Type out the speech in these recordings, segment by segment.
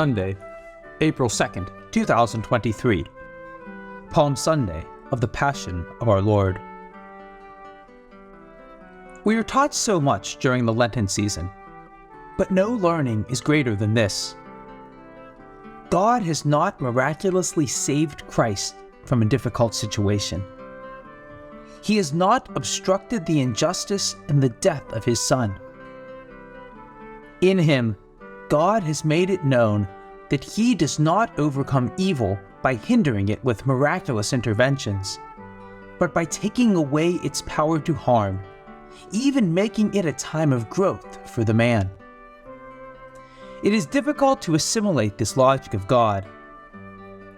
Sunday, April 2nd, 2023. Palm Sunday of the Passion of our Lord. We are taught so much during the Lenten season, but no learning is greater than this. God has not miraculously saved Christ from a difficult situation. He has not obstructed the injustice and the death of his Son. In him, God has made it known that he does not overcome evil by hindering it with miraculous interventions, but by taking away its power to harm, even making it a time of growth for the man. It is difficult to assimilate this logic of God.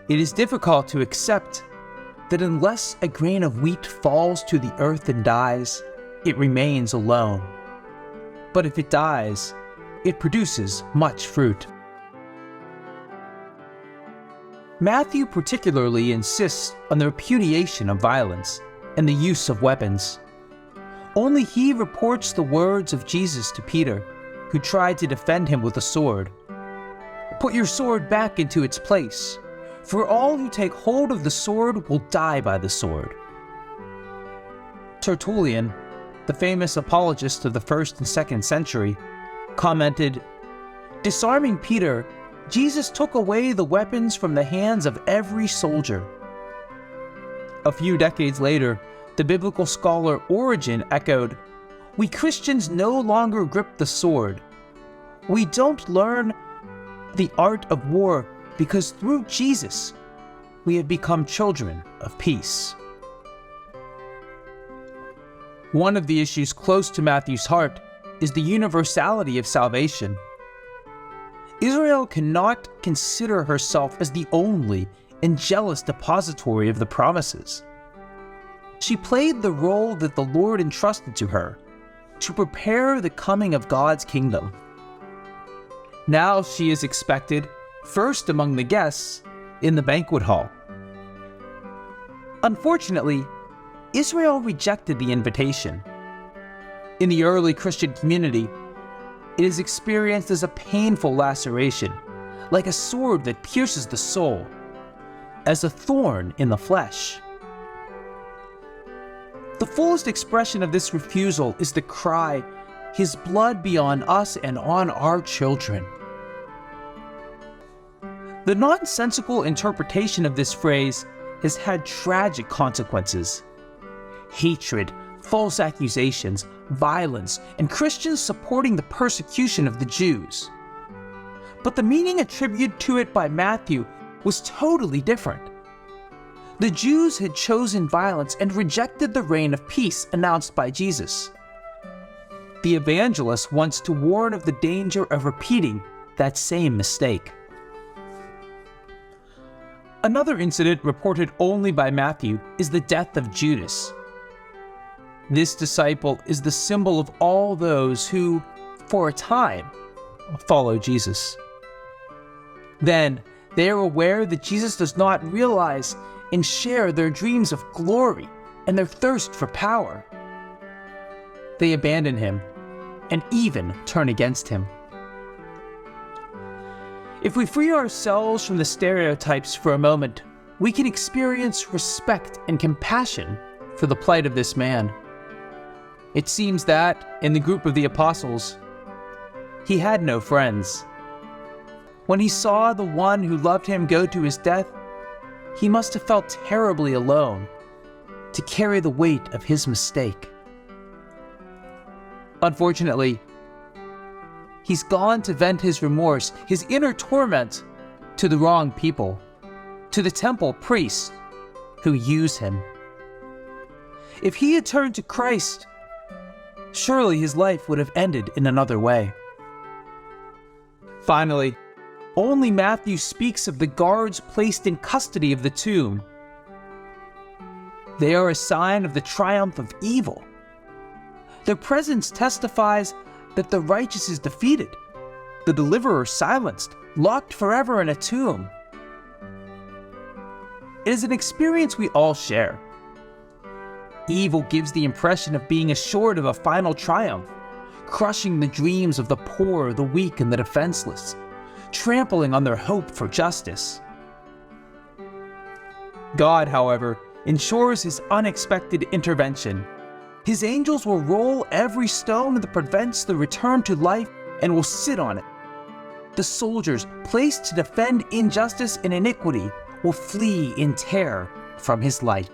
It is difficult to accept that unless a grain of wheat falls to the earth and dies, it remains alone. But if it dies, it produces much fruit. Matthew particularly insists on the repudiation of violence and the use of weapons. Only he reports the words of Jesus to Peter, who tried to defend him with a sword. "Put your sword back into its place, for all who take hold of the sword will die by the sword." Tertullian, the famous apologist of the 1st and 2nd century, commented, "Disarming Peter, Jesus took away the weapons from the hands of every soldier." A few decades later, the biblical scholar Origen echoed, "We Christians no longer grip the sword. We don't learn the art of war because through Jesus, we have become children of peace." One of the issues close to Matthew's heart is the universality of salvation. Israel cannot consider herself as the only and jealous depository of the promises. She played the role that the Lord entrusted to her, to prepare the coming of God's kingdom. Now she is expected first among the guests in the banquet hall. Unfortunately, Israel rejected the invitation. In the early Christian community, it is experienced as a painful laceration, like a sword that pierces the soul, as a thorn in the flesh. The fullest expression of this refusal is the cry, "His blood be on us and on our children." The nonsensical interpretation of this phrase has had tragic consequences. Hatred, false accusations, violence, and Christians supporting the persecution of the Jews. But the meaning attributed to it by Matthew was totally different. The Jews had chosen violence and rejected the reign of peace announced by Jesus. The evangelist wants to warn of the danger of repeating that same mistake. Another incident reported only by Matthew is the death of Judas. This disciple is the symbol of all those who, for a time, follow Jesus. Then, they are aware that Jesus does not realize and share their dreams of glory and their thirst for power. They abandon him and even turn against him. If we free ourselves from the stereotypes for a moment, we can experience respect and compassion for the plight of this man. It seems that, in the group of the apostles, he had no friends. When he saw the one who loved him go to his death, he must have felt terribly alone to carry the weight of his mistake. Unfortunately, he's gone to vent his remorse, his inner torment, to the wrong people, to the temple priests who use him. If he had turned to Christ, surely his life would have ended in another way. Finally, only Matthew speaks of the guards placed in custody of the tomb. They are a sign of the triumph of evil. Their presence testifies that the righteous is defeated, the deliverer silenced, locked forever in a tomb. It is an experience we all share. Evil gives the impression of being assured of a final triumph, crushing the dreams of the poor, the weak, and the defenseless, trampling on their hope for justice. God, however, ensures his unexpected intervention. His angels will roll every stone that prevents the return to life and will sit on it. The soldiers placed to defend injustice and iniquity will flee in terror from his light.